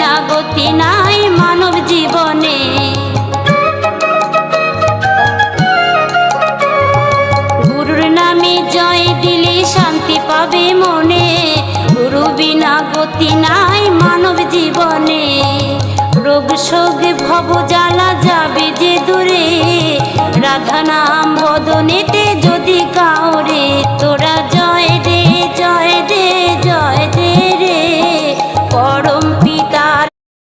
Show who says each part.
Speaker 1: বিনা গতি নাই মানব জীবনে। গুরুর নামে জয় দিলে শান্তি পাবে মনে, গুরু বিনা গতি নাই মানব জীবনে। রোগ শোক ভব জ্বালা যাবে যে দূরে, রাধা নাম বদনেতে যদি কাউরে, তোরা জয় দে জয় দে জয়